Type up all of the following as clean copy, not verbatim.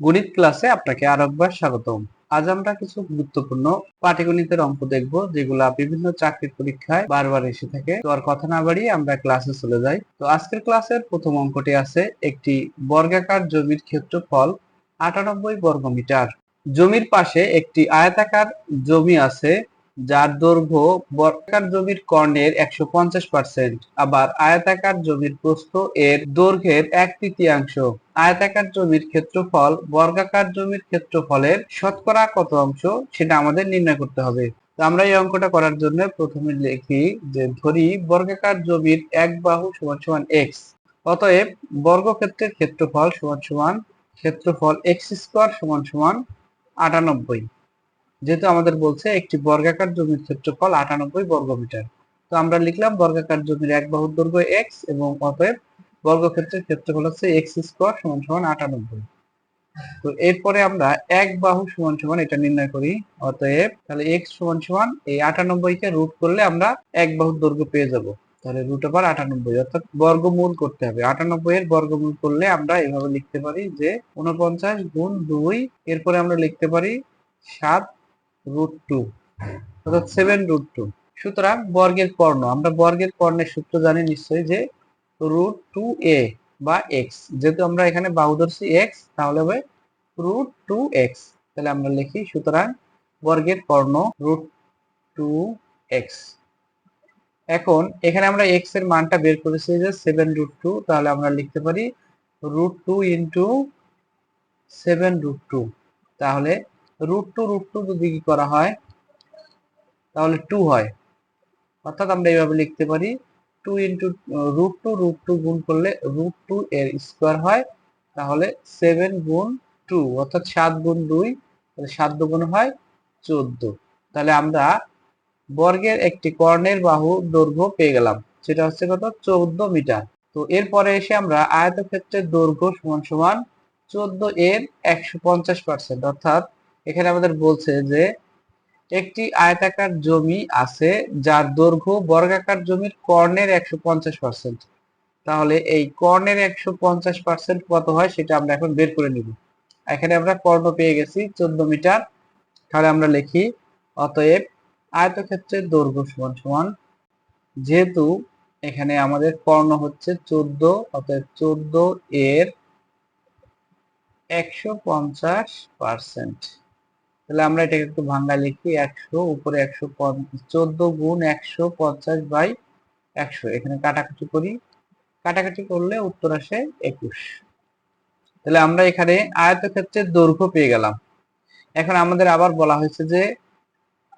গণিত ক্লাসে আপনাকে আরেকবার স্বাগতম। আজ আমরা কিছু গুরুত্বপূর্ণ পাটিগণিতের অঙ্ক দেখব, যেগুলা বিভিন্ন চাকরির পরীক্ষায় বারবার এসে থাকে। তো আর কথা না বাড়িয়ে আমরা ক্লাসে চলে যাই। তো আজকের ক্লাসের প্রথম অঙ্কটি আছে, একটি বর্গাকার জমির ক্ষেত্রফল 98 বর্গমিটার। জমির পাশে একটি আয়তাকার জমি আছে, যার দৈর্ঘ্য বর্গাকার জমির কর্ণের 150%, আবার আয়তাকার জমির প্রস্থ এর দৈর্ঘ্যের 1/3। আয়তাকার জমির ক্ষেত্রফল বর্গাকার জমির ক্ষেত্রফলের শতকরা কত অংশ সেটা আমাদের নির্ণয় করতে হবে। তো আমরা এই অঙ্কটা করার জন্য প্রথমে লিখি যে, ধরি বর্গাকার জমির এক বাহু সমান সমান এক্স। অতএব বর্গক্ষেত্রের ক্ষেত্রফল সমান সমান ক্ষেত্রফল এক্স স্কোয়ার সমান সমান 98। যেহেতু আমাদের বলছে একটি বর্গাকার জমির ক্ষেত্রফল 98 বর্গমিটার, তো আমরা লিখলাম বর্গাকার জমির এক বাহুর দৈর্ঘ্য এক্স এবং অতএব বর্গক্ষেত্রের ক্ষেত্রফল হচ্ছে এক্স স্কোয়ার সমান সমান 98। তো এরপরে আমরা এক বাহু সমান সমান এটা নির্ণয় করি। অতএব তাহলে এক্স সমান সমান এই 98 কে রুট করলে আমরা এক বাহুর দৈর্ঘ্য পেয়ে যাব। তাহলে রুট ওভার 98, অর্থাৎ বর্গমূল করতে হবে। 98 এর বর্গমূল করলে আমরা এভাবে লিখতে পারি যে 49 গুণ 2। এরপরে আমরা লিখতে পারি 7√2, অর্থাৎ 7√2। সুতরাং বর্গের কর্ণ, আমরা বর্গের কর্ণের সূত্র জানি নিশ্চয়ই, যে √2a বা এক্স। যেহেতু আমরা এখানে বাহু ধরছি এক্স, তাহলে হবে √2x। তাহলে আমরা লিখি, সুতরাং বর্গের কর্ণ √2x। এখন এখানে আমরা x এর মানটা বের করেছি যে 7√2, তাহলে আমরা লিখতে পারি √2 ইন্টু 7√2। তাহলে √2 যদি কি করা হয় তাহলে 2 হয়, অর্থাৎ আমরা এইভাবে লিখতে পারি 2 ইন্টু √2 গুণ করলে √2 এর স্কোয়ার হয়, তাহলে 7 গুণ 2 অর্থাৎ 7 গুণ 2, 7 দুগুণ হয় 14। তাহলে আমরা বর্গের একটি কর্ণের বাহু দৈর্ঘ্য পেয়ে গেলাম, সেটা হচ্ছে কত, 14 মিটার। তো এরপরে এসে আমরা আয়তক্ষেত্রের দৈর্ঘ্য সমান সমান 14 এর 150%, অর্থাৎ এখানে আমাদের বলছে যে একটি আয়তাকার জমি আছে যার দৈর্ঘ্য বর্গাকার জমির কর্ণের 150%। তাহলে এই কর্ণের 150% কত হয় সেটা আমরা এখন বের করে নিব। এখানে আমরা কর্ণ পেয়ে গেছি 14 মিটার। তাহলে আমরা লিখি, অতএব আয়তক্ষেত্রের দৈর্ঘ্য সমান সমান, যেহেতু এখানে আমাদের কর্ণ হচ্ছে 14, অতএব 14 এর 150%। তাহলে আমরা এটাকে একটু ভাঙা লিখি, 100 উপরে 14 গুণ 150 বাই 100। এখানে কাটাকাটি করি, কাটাকাটি করলে উত্তর আসে 21। তাহলে আমরা এখানে আয়তক্ষেত্রের দৈর্ঘ্য পেয়ে গেলাম। এখন আমাদের আবার বলা হয়েছে যে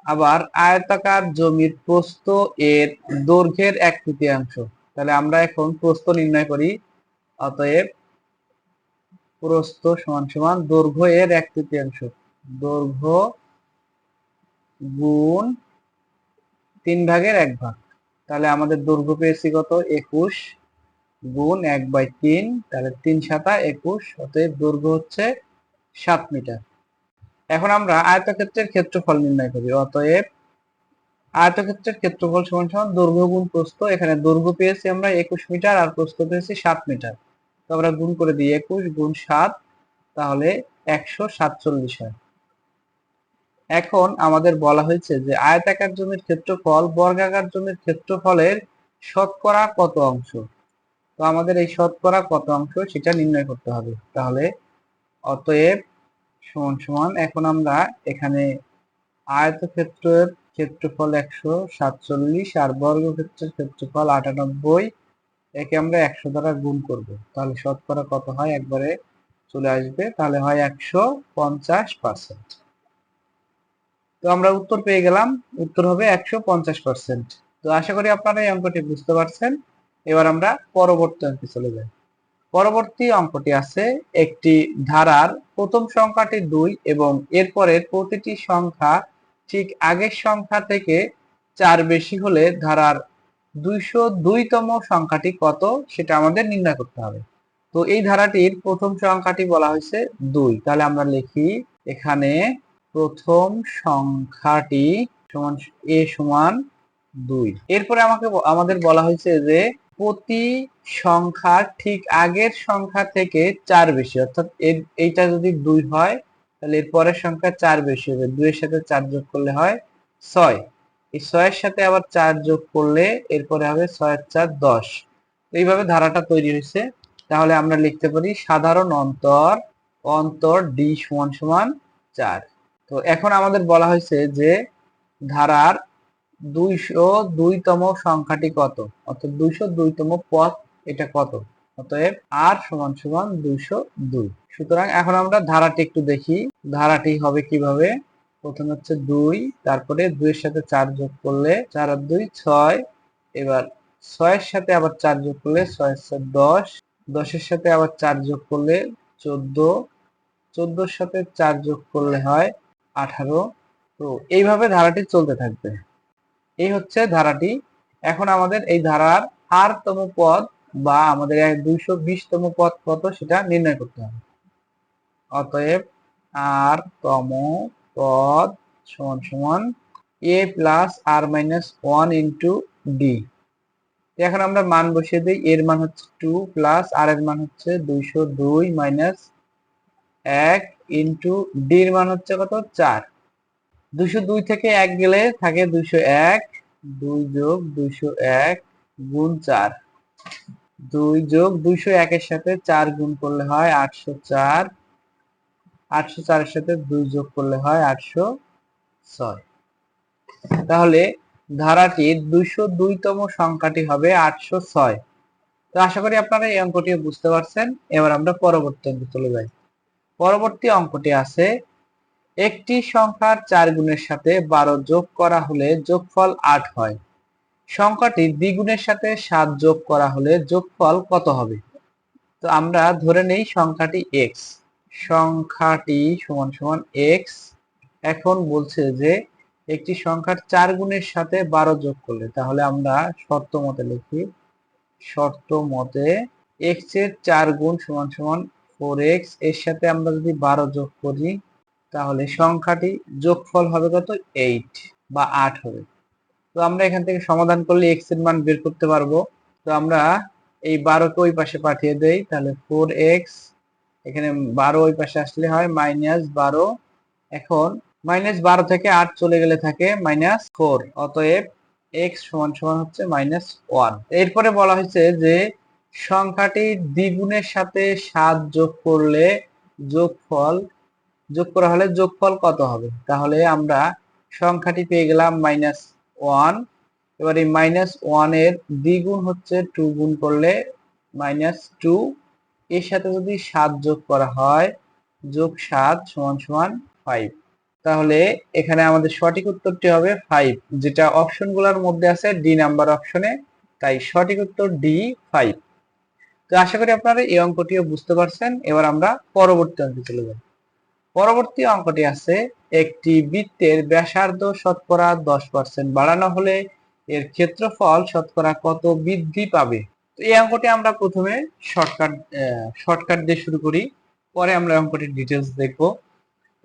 আবার আয়তাকার জমির প্রস্থ এর দৈর্ঘ্যের 1/3। তাহলে আমরা এখন প্রস্থ নির্ণয় করি। অতএব প্রস্থ সমান সমান দৈর্ঘ্য এর 1/3, দৈর্ঘ্য গুণ 3/1 তাহলে আমাদের দৈর্ঘ্য পেয়েছি কত, 21 গুণ 1/3, তাহলে 3 7 21, অতএব দৈর্ঘ্য হচ্ছে 7 মিটার। এখন আমরা আয়তক্ষেত্রের ক্ষেত্রফল নির্ণয় করি। অতএব আয়তক্ষেত্রের ক্ষেত্রফল সমান সমান দৈর্ঘ্য গুণ প্রস্থ। এখানে দৈর্ঘ্য পেয়েছি আমরা 21 মিটার আর প্রস্থ পেয়েছি 7 মিটার। তো আমরা গুণ করে দিই, 21 গুণ 7, তাহলে 147 হয়। এখন আমাদের বলা হয়েছে যে আয়তাকার জমির ক্ষেত্রফল বর্গাকার জমির ক্ষেত্রফলের শতকরা কত অংশ। তো আমাদের এই শতকরা কত অংশ সেটা নির্ণয় করতে হবে। তাহলে অতএব সমান সমান, এখন আমরা এখানে আয়তক্ষেত্রের ক্ষেত্রফল 147 আর বর্গক্ষেত্রের ক্ষেত্রফল 98, একে আমরা 100 দ্বারা গুণ করব, তাহলে শতকরা কত হয় একবারে চলে আসবে, তাহলে হয় 150%। তো আমরা উত্তর পেয়ে গেলাম, উত্তর হবে 150%। তো আশা করি আপনারা এই অঙ্কটি বুঝতে পারছেন। এবার আমরা পরবর্তী অঙ্কে চলে যাই। পরবর্তী অঙ্কটি আছে, একটি ধারার প্রথম সংখ্যাটি 2 এবং এরপরের প্রতিটি সংখ্যা ঠিক আগের সংখ্যা থেকে 4 বেশি হলে ধারার 202তম সংখ্যাটি কত সেটা আমাদের নির্ণয় করতে হবে। তো এই ধারাটির প্রথম সংখ্যাটি বলা হয়েছে 2, তাহলে আমরা লিখি এখানে প্রথম সংখ্যাটি সমান a সমান 2। এরপরে আমাদের বলা হয়েছে যে প্রতি সংখ্যার ঠিক আগের সংখ্যা থেকে 4 বেশি, অর্থাৎ এইটা যদি 2 হয় তাহলে এর পরের সংখ্যা 4 বেশি হবে। 2 এর সাথে 4 যোগ করলে হয় 6। এই 6 এর সাথে আবার 4 যোগ করলে এরপরে হবে 6 এর 4 10। এইভাবে ধারাটা তৈরি হয়েছে। তাহলে আমরা লিখতে পারি সাধারণ অন্তর অন্তর ডি সমান সমান 4। তো এখন আমাদের বলা হয়েছে যে ধারার 202তম সংখ্যাটি কত, অর্থাৎ 202তম পদ এটা কত, অতএব আর সমান সমান 202। সুতরাং এখন আমরা ধারাটি একটু দেখি। ধারাটি হবে কিভাবে, প্রথমে হচ্ছে 2, তারপরে 2 এর সাথে 4 যোগ করলে 4 আর 2 6, এবার 6 এর সাথে আবার 4 যোগ করলে 6 এর 4 10, 10 এর সাথে আবার 4 যোগ করলে 14, 14 এর সাথে 4 যোগ করলে হয় 18। তো এইভাবে ধারাটি চলতে থাকবে। এই হচ্ছে ধারাটি। এখন আমাদের এই ধারার আর তম পদ বা আমাদের 220তম পদ কত সেটা নির্ণয় করতে হবে। অতএব আর তম পদ সমান সমান a প্লাস আর মাইনাস 1 ইন্টু ডি। এখন আমরা মান বসিয়ে দিই। এর মান হচ্ছে 2 প্লাস আর এর মান হচ্ছে 202 মাইনাস 1 ইন্টু ডি এর মান হচ্ছে কত 4। 202 থেকে 1 গেলে থাকে 201, 2 যোগ 201 গুণ 4, 2 যোগ 201 এর সাথে 4 গুণ করলে হয় 804, 804 এর সাথে 2 যোগ করলে হয় 806। তাহলে ধারাটির 202তম সংখ্যাটি হবে 806। তো আশা করি আপনারা এই অঙ্কটি বুঝতে পারছেন। এবার আমরা পরবর্তী অঙ্কে চলে যাই। পরবর্তী অঙ্কটি আছে একটি সংখ্যার 4 গুণের সাথে 12 যোগ করা হলে যোগফল 8 হয়। সংখ্যাটি দ্বিগুণের সাথে 7 যোগ করা হলে যোগফল কত হবে? তো আমরা ধরে নেই সংখ্যাটি x, সংখ্যাটি সমান সমান x। এখন বলছে যে একটি সংখ্যার 4 গুণের সাথে 12 যোগ করলে, তাহলে আমরা শর্ত মতে লিখি। শর্ত মতে x এর 4 গুণ সমান সমান 4x, এর সাথে আমরা যদি 12 যোগ করি তাহলে সংখ্যাটি যোগফল হবে কত 8 বা 8 হবে। তো আমরা এখান থেকে সমাধান করলে x এর মান বের করতে পারবো। তো আমরা এই 12 কে ওই পাশে পাঠিয়ে দেই, তাহলে 4x, এখানে 12 ওই পাশে আসলে হয় -12। এখন -12 থেকে 8 চলে গেলে থাকে -4, অতএব x সমান সমান হচ্ছে -1। এরপরে বলা হয়েছে যে সংখ্যাটি দ্বিগুণের সাথে 7 যোগ করলে যোগ করা হলে যোগফল কত হবে? তাহলে আমরা সংখ্যাটি পেয়ে গেলাম -1। এবার এই -1 এর দ্বিগুণ হচ্ছে 2 গুণ করলে -2, এর সাথে যদি 7 যোগ করা হয় যোগ 7 সমান সমান 5। তাহলে এখানে আমাদের সঠিক উত্তরটি হবে 5, যেটা অপশনগুলোর মধ্যে আছে ডি নাম্বার অপশনে, তাই সঠিক উত্তর ডি 5। তো আশা করি আপনারা এই অঙ্কটিও বুঝতে পারছেন। এবার আমরা পরবর্তী অঙ্কে চলে যাব। পরবর্তী অঙ্কটি আছে একটি বৃত্তের ব্যাসার্ধ শতকরা 10% বাড়ানো হলে এর ক্ষেত্রফল শতকরা কত বৃদ্ধি পাবে? তো এই অঙ্কটি আমরা প্রথমে শর্টকাট দিয়ে শুরু করি, পরে আমরা অঙ্কটির ডিটেলস দেখব।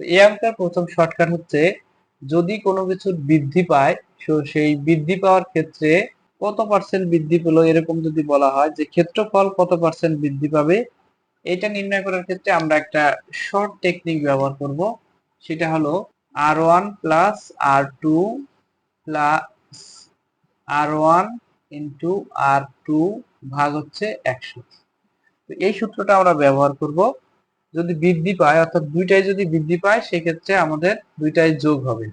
তো এই অঙ্কের প্রথম শর্টকাট হচ্ছে যদি কোনো কিছুর বৃদ্ধি পায়, সেই বৃদ্ধি পাওয়ার ক্ষেত্রে কত পার্সেন্ট বৃদ্ধি পেলো এরকম যদি বলা হয় যে ক্ষেত্রফল কত পার্সেন্ট বৃদ্ধি পাবে, এটা নির্ণয় করার ক্ষেত্রে আমরা একটা শর্ট টেকনিক ব্যবহার করব। সেটা হলো r1 plus r2 plus r1 into r2 ভাগ হচ্ছে 100। তো এই সূত্রটা আমরা ব্যবহার করব। যদি বৃদ্ধি পায়, অর্থাৎ দুইটাই যদি বৃদ্ধি পায় সেক্ষেত্রে আমাদের দুইটাই যোগ হবে,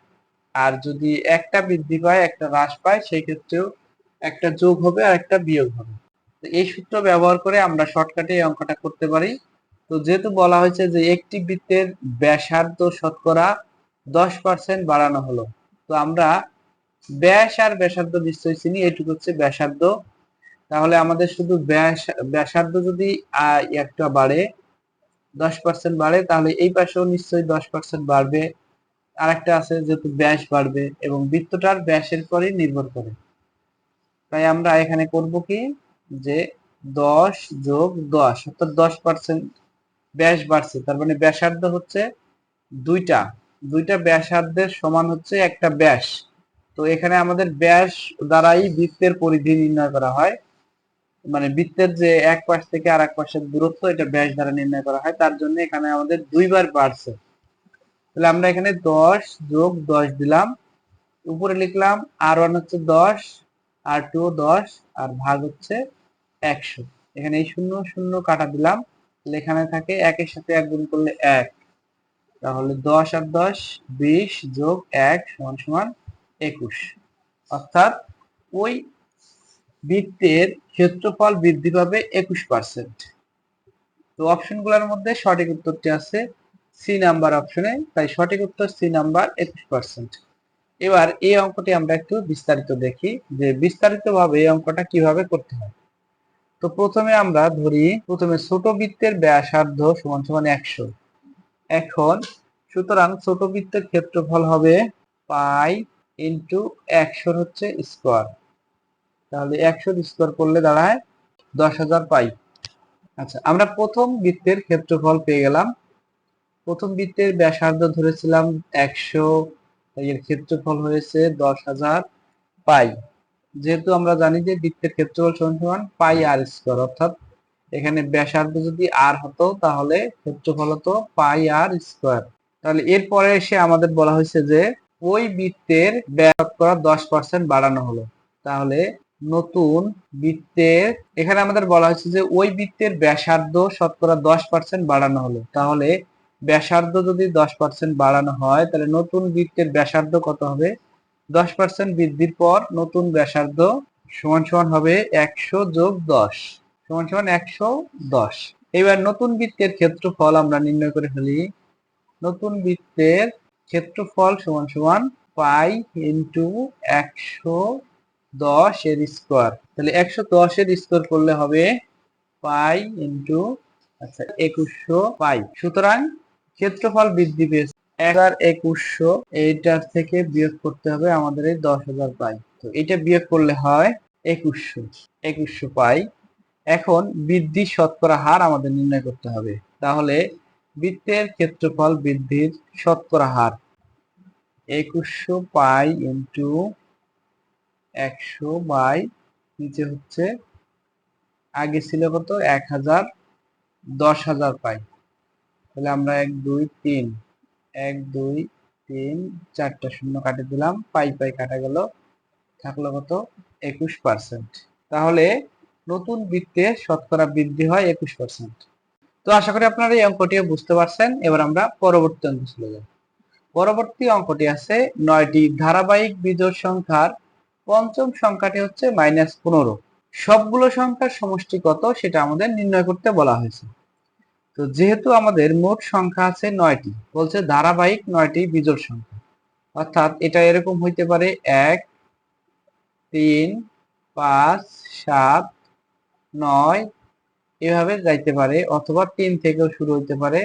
আর যদি একটা বৃদ্ধি পায় একটা হ্রাস পায় সেই ক্ষেত্রেও একটা যোগ হবে আর একটা বিয়োগ হবে। তো এই সূত্র ব্যবহার করে আমরা শর্টকাটে এই অঙ্কটা করতে পারি। তো যেহেতু বলা হয়েছে যে একটি বৃত্তের ব্যাসার্ধ শতকরা 10% বাড়ানো হলো, তো আমরা ব্যাস আর ব্যাসার্ধ নিশ্চয়ই চিনি, এটুকু হচ্ছে ব্যাসার্ধ। তাহলে আমাদের শুধু ব্যাসার্ধ যদি একটা বাড়ে 10% বাড়ে, তাহলে এই পাশেও নিশ্চয়ই 10% বাড়বে। আরেকটা আছে যেহেতু ব্যাস বাড়বে এবং বৃত্তটার ব্যাসের পরই নির্ভর করে, তাই আমরা এখানে করব কি যে 10 যোগ 10, অর্থাৎ 10% ব্যাস বাড়ছে, তার মানে ব্যাসার্ধ হচ্ছে দুইটা ব্যাসার্ধের সমান হচ্ছে একটা ব্যাস। তো এখানে আমাদের ব্যাস দ্বারাই বৃত্তের পরিধি নির্ণয় করা হয়। মানে বৃত্তের যে এক পাশ থেকে আর এক পাশের দূরত্ব এটা ব্যাস দ্বারা নির্ণয় করা হয়, তার জন্য এখানে আমাদের দুইবার বাড়ছে। তাহলে আমরা এখানে 10 যোগ 10 দিলাম, উপরে লিখলাম R1 হচ্ছে 10, R2 10 আর ভাগ হচ্ছে 100। এখানে এই শূন্য শূন্য কাটা দিলাম, এখানে থাকে 1 এর সাথে 1 গুণ করলে 1, তাহলে 10 আর 10 20 যোগ 1 সমান সমান 21। অর্থাৎ ওই বৃত্তের ক্ষেত্রফল বৃদ্ধি পাবে 21%। তো অপশনগুলোর মধ্যে সঠিক উত্তরটি আছে সি নাম্বার অপশনে, তাই সঠিক উত্তর সি নাম্বার 21%। এবার এই অঙ্কটি আমরা একটু বিস্তারিত দেখি যে বিস্তারিতভাবে এই অঙ্কটা কিভাবে করতে হয়। তো প্রথমে আমরা ধরি, প্রথমে ছোট বৃত্তের ব্যাসার্ধ সমান সমান 100। এখন সুতরাং ছোট বৃত্তের ক্ষেত্রফল হবে পাই ইন্টু 100 হচ্ছে স্কোয়ার, তাহলে 100 স্কোয়ার করলে দাঁড়ায় 10,000 পাই। আচ্ছা, আমরা প্রথম বৃত্তের ক্ষেত্রফল পেয়ে গেলাম। প্রথম বৃত্তের ব্যাসার্ধ ধরেছিলাম 100, এর ক্ষেত্রফল হয়েছে 10,000 পাই। যেহেতু আমরা জানি যে বৃত্তের ক্ষেত্রফল সমান পাই আর স্কোয়ার, অর্থাৎ এখানে ব্যাসার্ধ যদি আর হতো তাহলে ক্ষেত্রফল হতো পাই আর স্কোয়ার। তাহলে এরপরে এসে আমাদের বলা হয়েছে যে ওই বৃত্তের ব্যাস করা 10% বাড়ানো হলো, তাহলে নতুন বৃত্তের, এখানে আমাদের বলা হয়েছে যে ওই বৃত্তের ব্যাসার্ধ শতকরা 10% বাড়ানো হলো, তাহলে ব্যাসার্ধ যদি 10% বাড়ানো হয় তাহলে নতুন বৃত্তের ব্যাসার্ধ কত হবে? 10% বৃদ্ধির পর নতুন ব্যাসার্ধ সমান সমান হবে 100 যোগ 10 সমান সমান 110। এবার নতুন বৃত্তের ক্ষেত্রফল আমরা নির্ণয় করে ফেলি। নতুন বৃত্তের ক্ষেত্রফল সমান সমান পাই ইন্টু 110 এর স্কোয়ার, তাহলে 110 এর স্কোয়ার করলে হবে পাই ইন্টু 2100 পাই। সুতরাং ক্ষেত্রফল বৃদ্ধি পেয়েছে 2100, এইটার থেকে বিয়োগ করতে হবে আমাদের এই 10,000 পাই। তো এটা বিয়োগ করলে হয় 2100 পাই। এখন বৃদ্ধির শতকরা হার আমাদের নির্ণয় করতে হবে, তাহলে বৃত্তের ক্ষেত্রফল বৃদ্ধির শতকরা হার 2100 পাই ইন্টু 100 বাই নিচে হচ্ছে আগে ছিল কত 1000, 10,000 পাই। তাহলে আমরা 1 2 3 1 2 3 4টা শূন্য কাটে দিলাম, পাই পাই কাটা গেল, থাকলো কত 21%। তাহলে নতুন বৃত্তে শতকরা বৃদ্ধি হয় 21%। তো আশা করি আপনারা এই অঙ্কটিও বুঝতে পারছেন। এবার আমরা পরবর্তী অঙ্ক চলে যাব। পরবর্তী অঙ্কটি আছে 9টি ধারাবাহিক বিজোড় সংখ্যার পঞ্চম সংখ্যাটি হচ্ছে -15। সবগুলো সংখ্যার সমষ্টি কত সেটা আমাদের নির্ণয় করতে বলা হয়েছে। তো যেহেতু আমাদের মোট সংখ্যা আছে 9টি, বলছে ধারাবাহিক 9টি বিজোড় সংখ্যা, অর্থাৎ এটা এরকম হইতে পারে 1 3 5 7 9 এভাবে যাইতে পারে, অথবা 3 থেকেও শুরু হইতে পারে,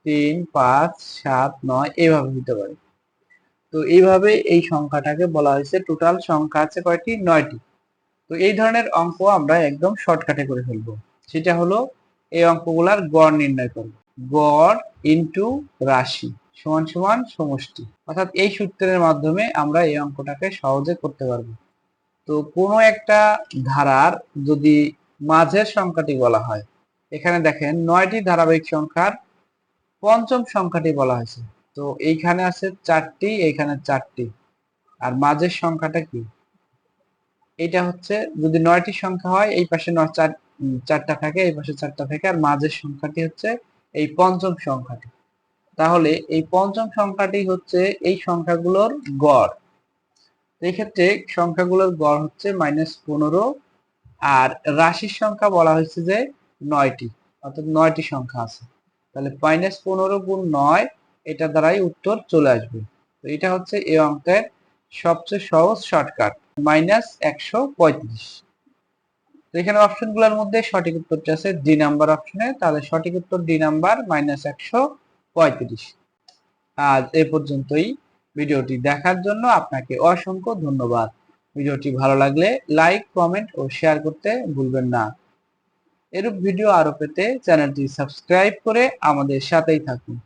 3 5 7 9 এভাবে হইতে পারে। তো এইভাবে এই সংখ্যাটাকে বলা হয়েছে, টোটাল সংখ্যা আছে কয়টি? 9টি। তো এই ধরনের অঙ্ক আমরা একদম শর্টকাটে করে ফেলবো, সেটা হলো এই অঙ্কগুলার গড় নির্ণয় করব। গড় ইনটু রাশি সমান সমান সমষ্টি, অর্থাৎ এই সূত্রের মাধ্যমে আমরা এই অঙ্কটাকে সহজে করতে পারবো। তো কোনো একটা ধারার যদি মাঝের সংখ্যাটি বলা হয়, এখানে দেখেন 9টি ধারাবাহিক সংখ্যার পঞ্চম সংখ্যাটি বলা হয়েছে। তো এইখানে আছে 4টি, এইখানে 4টি, আর মাঝের সংখ্যাটা কি? এটা হচ্ছে যদি 9টি সংখ্যা হয়, এই পাশে 4টা থাকে, এই পাশে 4টা থাকে, আর মাঝের সংখ্যাটি হচ্ছে এই পঞ্চম সংখ্যাটি। তাহলে এই পঞ্চম সংখ্যাটি হচ্ছে এই সংখ্যাগুলোর গড়। এই ক্ষেত্রে সংখ্যাগুলোর গড় হচ্ছে -15, আর রাশির সংখ্যা বলা হয়েছে যে 9টি, অর্থাৎ 9টি সংখ্যা আছে। তাহলে -15 গুণ 9, এটা দ্বারাই উত্তর চলে আসবে। তো এটা হচ্ছে এই অঙ্কের সবচেয়ে সহজ শর্টকাট, -135। তো এখানে অপশনগুলোর মধ্যে সঠিক উত্তরটি আছে ডি নাম্বার অপশনে, তাহলে সঠিক উত্তর ডি নাম্বার -135। আজ এ পর্যন্তই। ভিডিওটি দেখার জন্য আপনাকে অসংখ্য ধন্যবাদ। ভিডিওটি ভালো লাগলে লাইক, কমেন্ট ও শেয়ার করতে ভুলবেন না। এরূপ ভিডিও আরো পেতে চ্যানেলটি সাবস্ক্রাইব করে আমাদের সাথেই থাকুন।